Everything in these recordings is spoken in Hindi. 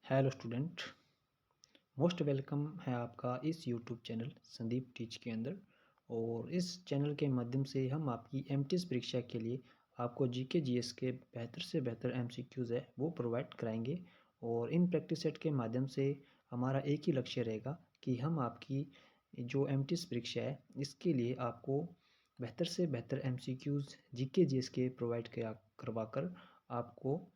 हेलो स्टूडेंट, मोस्ट वेलकम है आपका इस यूट्यूब चैनल संदीप टीच के अंदर। और इस चैनल के माध्यम से हम आपकी एमटीएस परीक्षा के लिए आपको जीके जीएस के बेहतर से बेहतर एमसीक्यूज़ है वो प्रोवाइड कराएंगे। और इन प्रैक्टिस सेट के माध्यम से हमारा एक ही लक्ष्य रहेगा कि हम आपकी जो एमटीएस परीक्षा है इसके लिए आपको बेहतर से बेहतर एमसीक्यूज़ जीके जीएस के प्रोवाइड करवा कर आपको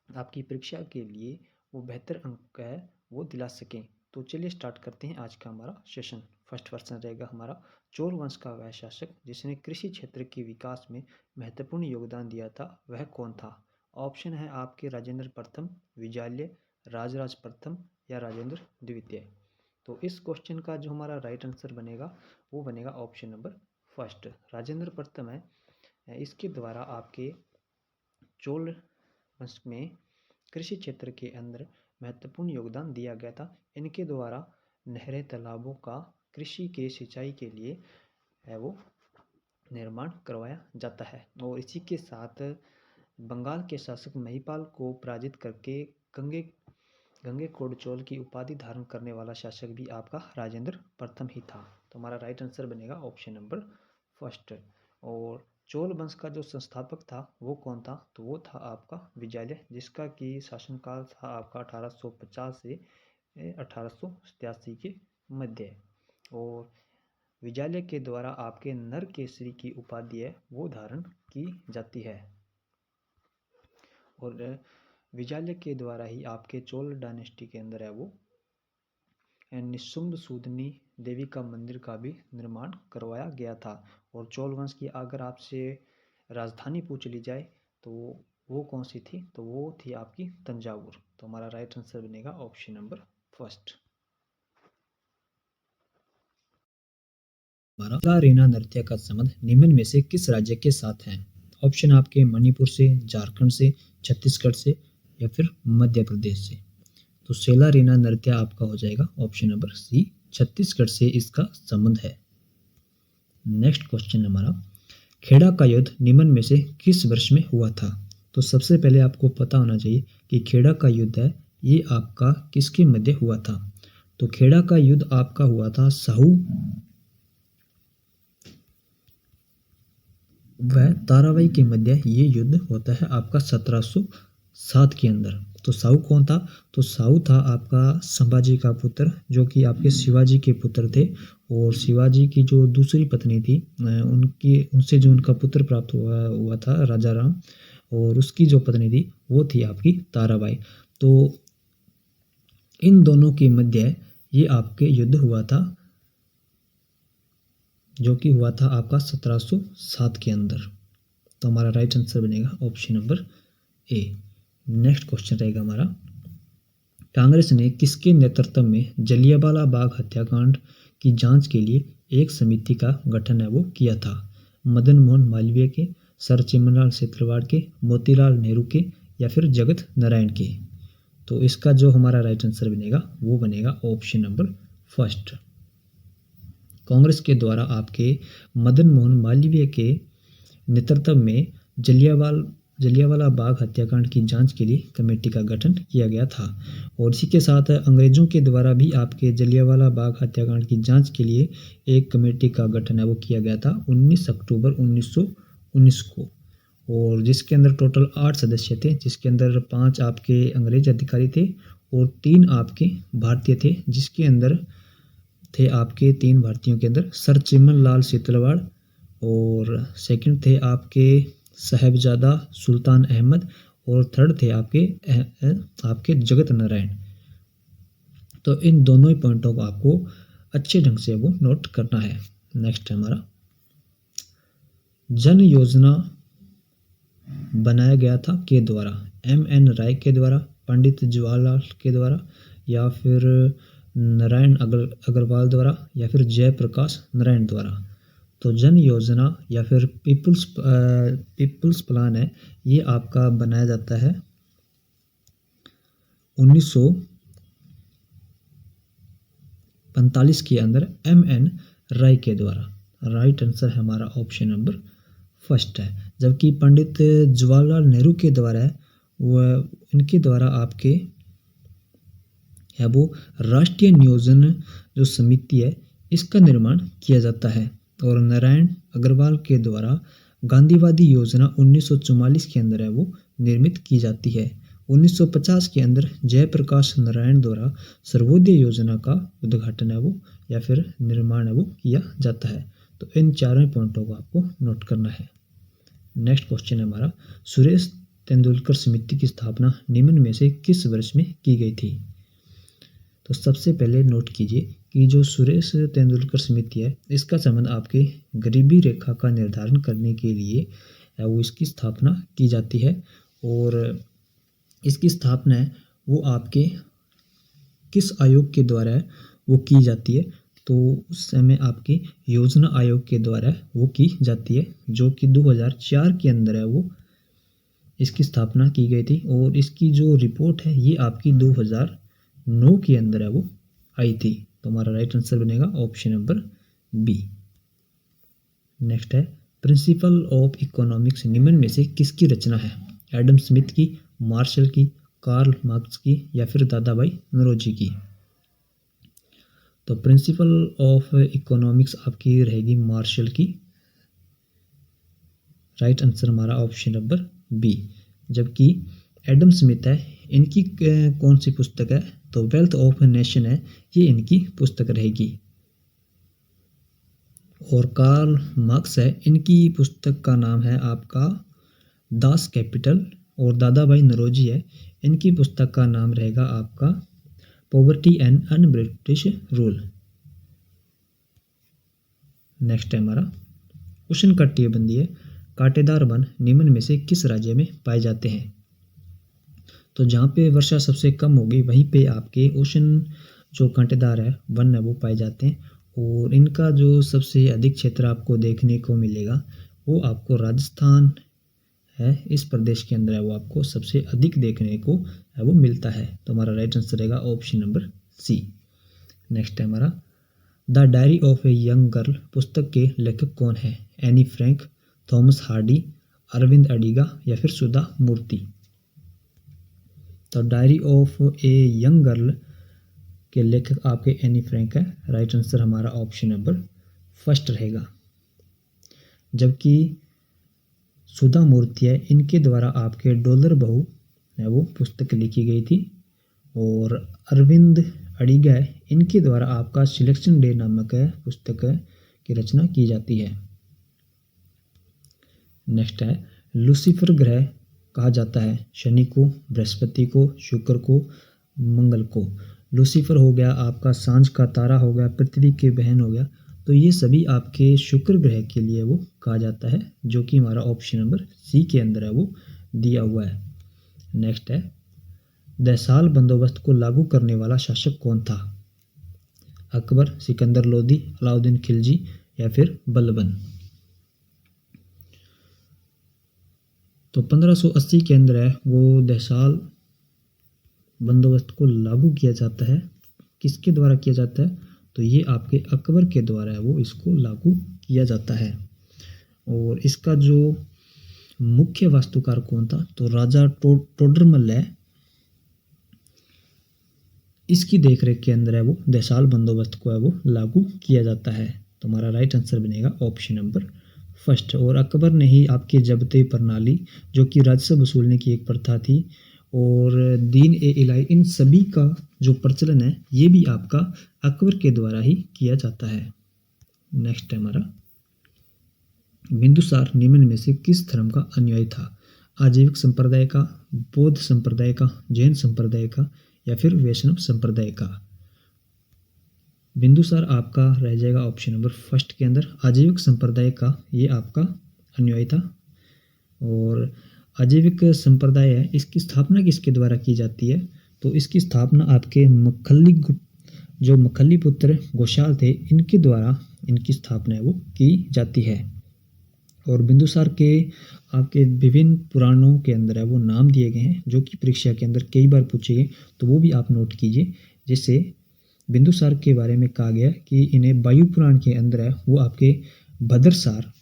आपकी परीक्षा के लिए वो बेहतर अंक है वो दिला सकें। तो चलिए स्टार्ट करते हैं आज का हमारा सेशन। फर्स्ट क्वेश्चन रहेगा हमारा, चोल वंश का वह शासक जिसने कृषि क्षेत्र के विकास में महत्वपूर्ण योगदान दिया था वह कौन था? ऑप्शन है आपके राजेंद्र प्रथम, विजाल्य, राजराज प्रथम या राजेंद्र द्वितीय। तो इस क्वेश्चन का जो हमारा राइट आंसर बनेगा वो बनेगा ऑप्शन नंबर फर्स्ट, राजेंद्र प्रथम है। इसके द्वारा आपके चोल वंश में कृषि क्षेत्र के अंदर महत्वपूर्ण योगदान दिया गया था। इनके द्वारा नहरें, तालाबों का कृषि के सिंचाई के लिए है वो निर्माण करवाया जाता है। और इसी के साथ बंगाल के शासक महिपाल को पराजित करके गंगे गंगेकोंड चोल की उपाधि धारण करने वाला शासक भी आपका राजेंद्र प्रथम ही था। तो हमारा राइट आंसर बनेगा ऑप्शन नंबर फर्स्ट। और चोल वंश का जो संस्थापक था वो कौन था? तो वो था आपका विजयालय, जिसका कि शासनकाल था आपका 1850 से 1887 के मध्य। और विजयालय के द्वारा आपके नर केसरी की उपाधि है वो धारण की जाती है। और विजयालय के द्वारा ही आपके चोल डायनेस्टी के अंदर है वो निशुंभ सूदनी देवी का मंदिर का भी निर्माण करवाया गया था। और चोल वंश की अगर आपसे राजधानी पूछ ली जाए तो वो कौन सी थी? तो वो थी आपकी तंजावुर। तो हमारा राइट आंसर बनेगा ऑप्शन नंबर फर्स्ट। हमारा रीना नृत्य का संबंध निम्न में से किस राज्य के साथ है? ऑप्शन आपके मणिपुर से, झारखंड से, छत्तीसगढ़ से या फिर मध्य प्रदेश से। तो सेला रीना नृत्य आपका हो जाएगा ऑप्शन नंबर सी, छत्तीसगढ़ से इसका संबंध है। नेक्स्ट क्वेश्चन हमारा, खेड़ा का युद्ध निम्न में से किस वर्ष में हुआ था? तो सबसे पहले आपको पता होना चाहिए कि खेड़ा का युद्ध है ये आपका किसके मध्य हुआ था? तो खेड़ा का युद्ध आपका हुआ था साहू वह ताराबाई के मध्य ये युद्ध होता है आपका 1707 के अंदर। तो साहू कौन था? तो साहू था आपका संभाजी का पुत्र, जो कि आपके शिवाजी के पुत्र थे। और शिवाजी की जो दूसरी पत्नी थी उनसे जो उनका पुत्र प्राप्त हुआ था राजा राम, और उसकी जो पत्नी थी वो थी आपकी ताराबाई। तो इन दोनों के मध्य ये आपके युद्ध हुआ था, जो कि हुआ था आपका 1707 के अंदर। तो हमारा राइट आंसर बनेगा option number A. Next question रहेगा हमारा, कांग्रेस ने किसके नेतृत्व में जलियांवाला बाग हत्याकांड की जांच के लिए एक समिति का गठन है वो किया था? मदन मोहन मालवीय के, सर चिमनलाल शेरगढ़ के, मोतीलाल नेहरू के या फिर जगत नारायण के? तो इसका जो हमारा राइट आंसर बनेगा वो बनेगा ऑप्शन नंबर फर्स्ट। कांग्रेस के द्वारा आपके मदन मोहन मालवीय के नेतृत्व में जलियांवाला बाग हत्याकांड की जांच के लिए कमेटी का गठन किया गया था। और इसी के साथ अंग्रेजों के द्वारा भी आपके जलियांवाला बाग हत्याकांड की जांच के लिए एक कमेटी का गठन है वो किया गया था 19 अक्टूबर 1919 को। और जिसके अंदर टोटल 8 सदस्य थे, जिसके अंदर 5 आपके अंग्रेज अधिकारी थे और 3 आपके भारतीय थे। जिसके अंदर थे आपके 3 भारतीयों के अंदर सर चिमनलाल शेरगढ़, और सेकंड थे आपके साहबजादा सुल्तान अहमद, और थर्ड थे आपके जगत नारायण। तो इन दोनों ही पॉइंटों को आपको अच्छे ढंग से वो नोट करना है। नेक्स्ट है हमारा, जन योजना बनाया गया था के द्वारा? MN राय के द्वारा, पंडित जवाहरलाल के द्वारा या फिर नारायण अग्रवाल द्वारा या फिर जयप्रकाश नारायण द्वारा? तो जन योजना या फिर पीपल्स प्लान है ये आपका बनाया जाता है 1945 के अंदर MN राय के द्वारा। राइट आंसर है हमारा ऑप्शन नंबर फर्स्ट है। जबकि पंडित जवाहरलाल नेहरू के द्वारा है वह इनके द्वारा आपके है वो राष्ट्रीय नियोजन जो समिति है इसका निर्माण किया जाता है। और नारायण अग्रवाल के द्वारा गांधीवादी योजना 1944 के अंदर है वो निर्मित की जाती है। 1950 के अंदर जयप्रकाश नारायण द्वारा सर्वोदय योजना का उद्घाटन है वो या फिर निर्माण है वो किया जाता है। तो इन चारों पॉइंटों को आपको नोट करना है। नेक्स्ट क्वेश्चन है हमारा, सुरेश तेंदुलकर समिति की स्थापना निम्न में से किस वर्ष में की गई थी? तो सबसे पहले नोट कीजिए कि जो सुरेश तेंदुलकर समिति है इसका संबंध आपके गरीबी रेखा का निर्धारण करने के लिए वो इसकी स्थापना की जाती है। और इसकी स्थापना है वो आपके किस आयोग के द्वारा है वो की जाती है? तो उस समय आपके योजना आयोग के द्वारा वो की जाती है, जो कि 2004 के अंदर है वो इसकी स्थापना की गई थी। और इसकी जो रिपोर्ट है ये आपकी 2009 के अंदर है वो आई थी। तो हमारा राइट आंसर बनेगा ऑप्शन नंबर बी। नेक्स्ट है, प्रिंसिपल ऑफ इकोनॉमिक्स निम्न में से किसकी रचना है? एडम स्मिथ की, मार्शल की, कार्ल मार्क्स की या फिर दादाभाई नौरोजी की? तो प्रिंसिपल ऑफ इकोनॉमिक्स आपकी रहेगी मार्शल की। राइट आंसर हमारा ऑप्शन नंबर बी। जबकि एडम स्मिथ है इनकी कौन सी पुस्तक है? तो वेल्थ ऑफ ए नेशन है ये इनकी पुस्तक रहेगी। और कार्ल मार्क्स है इनकी पुस्तक का नाम है आपका दास कैपिटल। और दादाभाई नौरोजी है इनकी पुस्तक का नाम रहेगा आपका poverty and un British rule. Next है हमारा उष्णकटिबंधीय कांटेदार वन निम्न में से किस राज्य में पाए जाते हैं? तो जहाँ पे वर्षा सबसे कम होगी वहीं पे आपके उष्ण जो कांटेदार है वन है वो पाए जाते हैं। और इनका जो सबसे अधिक क्षेत्र आपको देखने को मिलेगा वो आपको राजस्थान है, इस प्रदेश के अंदर है वो आपको सबसे अधिक देखने को है वो मिलता है। तो हमारा राइट आंसर रहेगा ऑप्शन नंबर सी। नेक्स्ट है हमारा the diary of a young girl पुस्तक के लेखक कौन है? Anne Frank, Thomas Hardy, Arvind Adiga या फिर सुधा मूर्ति? तो diary of a young girl के लेखक आपके एनी फ्रैंक है। राइट आंसर हमारा ऑप्शन नंबर फर्स्ट रहेगा। जबकि सुधा मूर्ति है इनके द्वारा आपके डॉलर बहू है वो पुस्तक लिखी गई थी। और अरविंद अडिगा है इनके द्वारा आपका सिलेक्शन डे नामक है पुस्तक की रचना की जाती है। नेक्स्ट है लूसीफर ग्रह कहा जाता है शनि को, बृहस्पति को, शुक्र को, मंगल को। लूसीफर हो गया आपका सांझ का तारा हो गया, पृथ्वी के बहन हो गया। तो ये सभी आपके शुक्र ग्रह के लिए वो कहा जाता है, जो कि हमारा ऑप्शन नंबर सी के अंदर है वो दिया हुआ है। नेक्स्ट है देसाल बंदोबस्त को लागू करने वाला शासक कौन था? अकबर, सिकंदर लोदी, अलाउद्दीन खिलजी या फिर बलबन? तो 1580 के अंदर है वो देसाल बंदोबस्त को लागू किया जाता है। किसके द्वारा किया जाता है? तो ये आपके अकबर के द्वारा है वो इसको लागू किया जाता है। और इसका जो मुख्य वास्तुकार कौन था? तो राजा टोडरमल है, इसकी देखरेख के अंदर है वो देसाल बंदोबस्त को है वो लागू किया जाता है। तो हमारा राइट आंसर बनेगा ऑप्शन नंबर फर्स्ट। और अकबर ने ही आपकी जब्ते प्रणाली जो कि राजस्व वसूलने की एक प्रथा थी और दीन ए इलाही, इन सभी का जो प्रचलन है ये भी आपका अकबर के द्वारा ही किया जाता है। नेक्स्ट है हमारा बिंदुसार निम्न में से किस धर्म का अनुयायी था? आजीविक संप्रदाय का, बौद्ध संप्रदाय का, जैन संप्रदाय का या फिर वैष्णव संप्रदाय का? बिंदुसार आपका रह जाएगा ऑप्शन नंबर फर्स्ट के अंदर। आजीविक संप्रदाय का ये आपका अनुयायी था। और आजीविक संप्रदाय है इसकी स्थापना किसके द्वारा की जाती है? तो इसकी स्थापना आपके मखल्ली पुत्र घोषाल थे इनके द्वारा इनकी स्थापना है वो की जाती है। और बिंदुसार के आपके विभिन्न पुराणों के अंदर है वो नाम दिए गए हैं जो कि परीक्षा के अंदर कई बार पूछे गए, तो वो भी आप नोट कीजिए। जैसे बिंदुसार के बारे में कहा गया कि इन्हें वायु पुराण के अंदर है वो आपके भद्रसार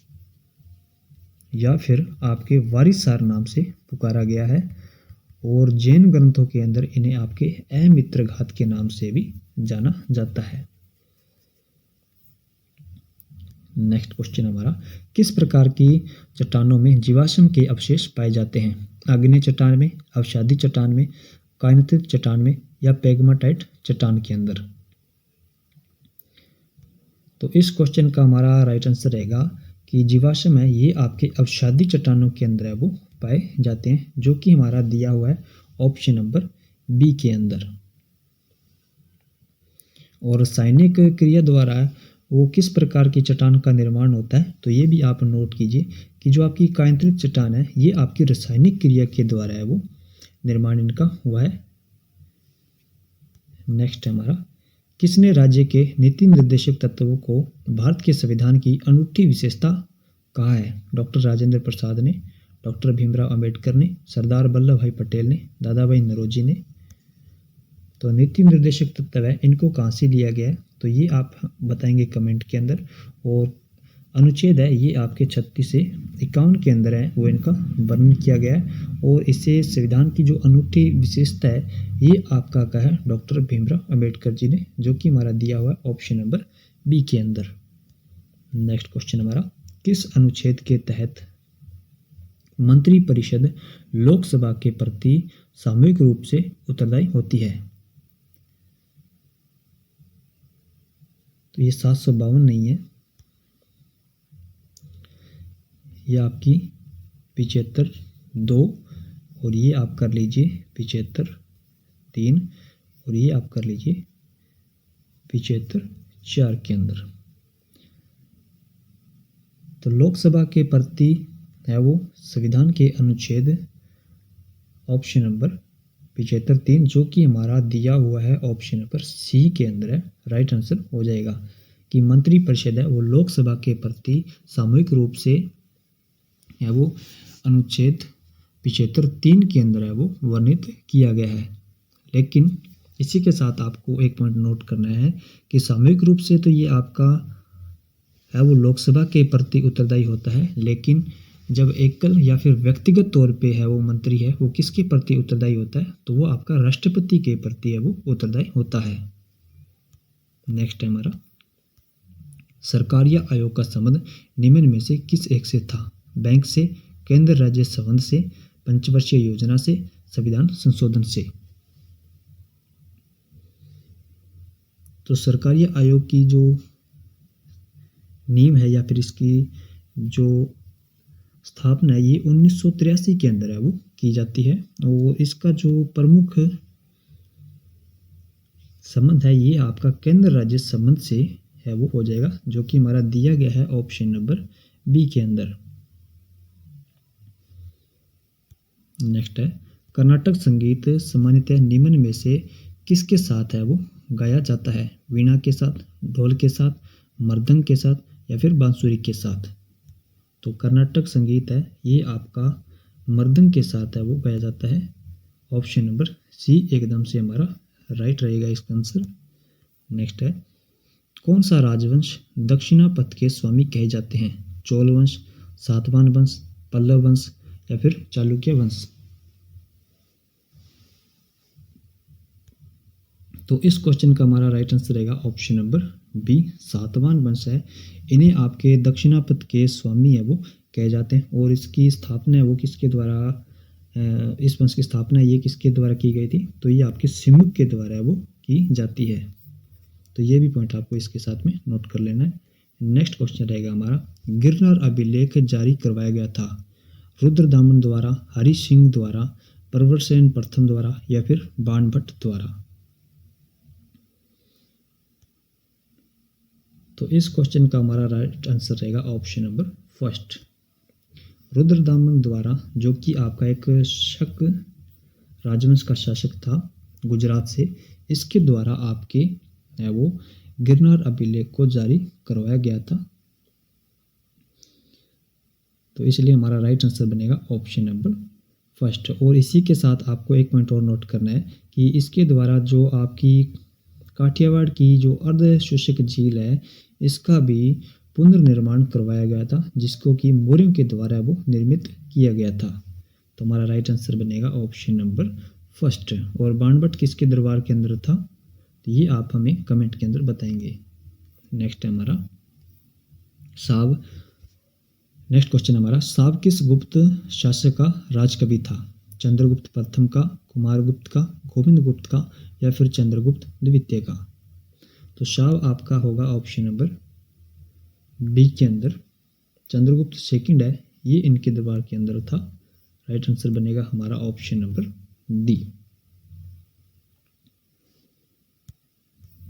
या फिर आपके वारिसार नाम से पुकारा गया है। और जैन ग्रंथों के अंदर इन्हें आपके अमित्र घात के नाम से भी जाना जाता है। नेक्स्ट क्वेश्चन हमारा, किस प्रकार की चट्टानों में जीवाश्म के अवशेष पाए जाते हैं? आग्नेय चट्टान में, अवसादी चट्टान में, कायनोथिक चट्टान में या पेगमाटाइट चट्टान के अंदर? तो इस क्वेश्चन का हमारा राइट आंसर रहेगा कि जीवाश्म है ये आपके अवसादी चट्टानों के अंदर है वो पाए जाते हैं, जो कि हमारा दिया हुआ है ऑप्शन नंबर बी के अंदर। और रासायनिक क्रिया द्वारा वो किस प्रकार की चट्टान का निर्माण होता है? तो ये भी आप नोट कीजिए कि जो आपकी कायंत्रिक चट्टान है ये आपकी रासायनिक क्रिया के द्वारा है वो निर्माण इनका हुआ है। नेक्स्ट है हमारा, किसने राज्य के नीति निर्देशक तत्वों को भारत के संविधान की अनूठी विशेषता कहा है? डॉक्टर राजेंद्र प्रसाद ने, डॉक्टर भीमराव अंबेडकर ने, सरदार वल्लभ भाई पटेल ने, दादा भाई नौरोजी ने। तो नीति निर्देशक तत्व है इनको कहाँ से लिया गया है? तो ये आप बताएंगे कमेंट के अंदर। और अनुच्छेद है ये आपके 36 से 51 के अंदर है वो इनका वर्णन किया गया है। और इससे संविधान की जो अनूठी विशेषता है ये आपका कहा है डॉक्टर भीमराव अंबेडकर जी ने, जो कि हमारा दिया हुआ है ऑप्शन नंबर बी के अंदर। नेक्स्ट क्वेश्चन हमारा, किस अनुच्छेद के तहत मंत्रिपरिषद लोकसभा के प्रति सामूहिक रूप से उत्तरदायी होती है? तो ये 752 नहीं है, ये आपकी 75(2) और ये आप कर लीजिए 75(3) और ये आप कर लीजिए 75(4) के अंदर। तो लोकसभा के प्रति है वो संविधान के अनुच्छेद ऑप्शन नंबर 75(3), जो कि हमारा दिया हुआ है ऑप्शन नंबर सी के अंदर है। राइट आंसर हो जाएगा कि मंत्रिपरिषद है वो लोकसभा के प्रति सामूहिक रूप से है वो अनुच्छेद 75(3) के अंदर है वो वर्णित किया गया है। लेकिन इसी के साथ आपको एक पॉइंट नोट करना है कि सामूहिक रूप से तो ये आपका है वो लोकसभा के प्रति उत्तरदायी होता है, लेकिन जब एकल या फिर व्यक्तिगत तौर पे है वो मंत्री है वो किसके प्रति उत्तरदायी होता है? तो वो आपका राष्ट्रपति के प्रति है वो उत्तरदायी होता है। नेक्स्ट है हमारा, सरकारिया आयोग का संबंध निम्न में से किस एक से था? बैंक से, केंद्र राज्य संबंध से, पंचवर्षीय योजना से, संविधान संशोधन से। तो सरकारिया आयोग की जो नींव है या फिर इसकी जो स्थापना है ये 1983 के अंदर है वो की जाती है। और इसका जो प्रमुख संबंध है ये आपका केंद्र राज्य संबंध से है वो हो जाएगा, जो कि हमारा दिया गया है ऑप्शन नंबर बी के अंदर। नेक्स्ट है, कर्नाटक संगीत सामान्यतः निम्न में से किसके साथ है वो गाया जाता है? वीणा के साथ, ढोल के साथ, मृदंग के साथ या फिर बांसुरी के साथ? तो कर्नाटक संगीत है ये आपका मृदंग के साथ है वो गाया जाता है। ऑप्शन नंबर सी एकदम से हमारा राइट रहेगा इसका आंसर। नेक्स्ट है, कौन सा राजवंश दक्षिणापथ के स्वामी कहे जाते हैं? चोल वंश, सातवाहन वंश, पल्लव वंश या फिर चालुक्य वंश? तो इस क्वेश्चन का हमारा राइट आंसर रहेगा ऑप्शन नंबर बी, सातवाहन वंश है इन्हें आपके दक्षिणापथ के स्वामी है वो कहे जाते हैं। और इसकी स्थापना है वो किसके द्वारा, इस वंश की स्थापना ये किसके द्वारा की गई थी? तो ये आपके सिमुक के द्वारा है वो की जाती है। तो ये भी पॉइंट आपको इसके साथ में नोट कर लेना है। नेक्स्ट क्वेश्चन रहेगा हमारा, गिरनार अभिलेख जारी करवाया गया था रुद्रदामन द्वारा, हरि सिंह द्वारा, प्रवरसेन प्रथम द्वारा या फिर बाणभट्ट द्वारा? तो इस क्वेश्चन का हमारा राइट आंसर रहेगा ऑप्शन नंबर फर्स्ट, रुद्रदामन द्वारा, जो कि आपका एक शक राजवंश का शासक था गुजरात से, इसके द्वारा आपके है वो गिरनार अभिलेख को जारी करवाया गया था। तो इसलिए हमारा राइट आंसर बनेगा ऑप्शन नंबर फर्स्ट। और इसी के साथ आपको एक पॉइंट और नोट करना है कि इसके द्वारा जो आपकी काठियावाड़ की जो अर्धशोषक झील है इसका भी पुनर्निर्माण करवाया गया था, जिसको कि मौर्यों के द्वारा वो निर्मित किया गया था। तो हमारा राइट आंसर बनेगा ऑप्शन नंबर फर्स्ट। और बाणभट्ट किसके दरबार के अंदर था, तो ये आप हमें कमेंट के अंदर बताएंगे। नेक्स्ट है हमारा साव। नेक्स्ट क्वेश्चन हमारा, साव किस गुप्त शासक का राजकवि था? चंद्रगुप्त प्रथम का, कुमारगुप्त का, गोविंद गुप्त का या फिर चंद्रगुप्त द्वितीय का? तो शाव आपका होगा ऑप्शन नंबर बी के अंदर। चंद्रगुप्त सेकंड है, ये इनके दरबार के अंदर था। राइट आंसर बनेगा हमारा ऑप्शन नंबर डी।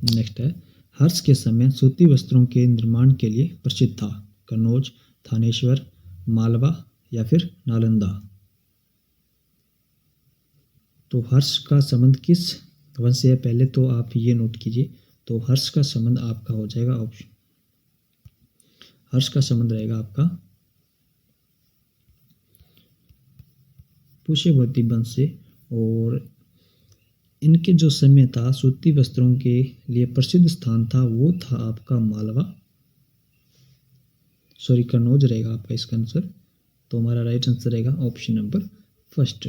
नेक्स्ट है, हर्ष के समय सूती वस्त्रों के निर्माण के लिए प्रसिद्ध था? कन्नौज, थानेश्वर, मालवा या फिर नालंदा? तो हर्ष का संबंध किस वंश से है, पहले तो आप ये नोट कीजिए। तो हर्ष का संबंध आपका हो जाएगा ऑप्शन, हर्ष का संबंध रहेगा आपका पुष्यवती वंश से। और इनके जो समय था सूती वस्त्रों के लिए प्रसिद्ध स्थान था वो था आपका मालवा, सॉरी कन्नौज रहेगा आपका इसका आंसर। तो हमारा राइट आंसर रहेगा option number first.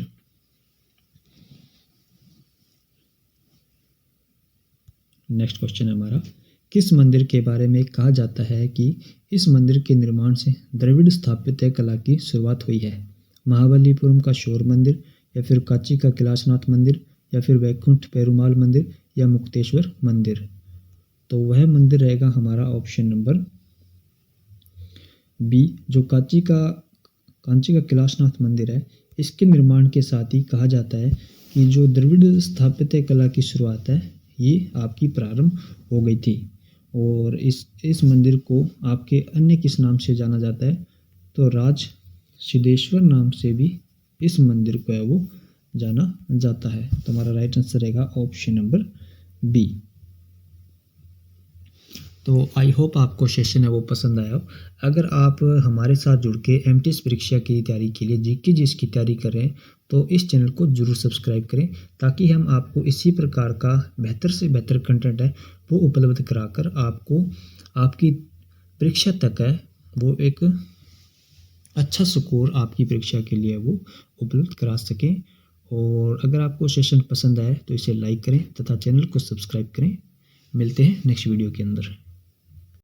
Next question है हमारा, किस मंदिर के बारे में कहा जाता है कि इस मंदिर के निर्माण से द्रविड़ स्थापत्य कला की शुरुआत हुई है? महाबलीपुरम का शोर मंदिर या फिर कांची का कैलाशनाथ मंदिर या फिर वैकुंठ पेरुमाल मंदिर या मुक्तेश्वर मंदिर? तो वह मंदिर रहेगा हमारा ऑप्शन नंबर बी, जो कांची का कैलाशनाथ मंदिर है। इसके निर्माण के साथ ही कहा जाता है कि जो द्रविड़ स्थापत्य कला की शुरुआत है ये आपकी प्रारंभ हो गई थी। और इस मंदिर को आपके अन्य किस नाम से जाना जाता है, तो राज सिद्धेश्वर नाम से भी इस मंदिर को है वो जाना जाता है। तो हमारा राइट आंसर रहेगा ऑप्शन नंबर बी। तो आई होप आपको सेशन है वो पसंद आया हो। अगर आप हमारे साथ जुड़ के एमटीएस परीक्षा की तैयारी के लिए जीके जिसकी तैयारी कर रहे हैं तो इस चैनल को जरूर सब्सक्राइब करें, ताकि हम आपको इसी प्रकार का बेहतर से बेहतर कंटेंट है वो उपलब्ध कराकर आपको आपकी परीक्षा तक है वो एक अच्छा स्कोर आपकी परीक्षा के लिए वो उपलब्ध करा सकें। और अगर आपको सेशन पसंद आए तो इसे लाइक करें तथा चैनल को सब्सक्राइब करें। मिलते हैं नेक्स्ट वीडियो के अंदर।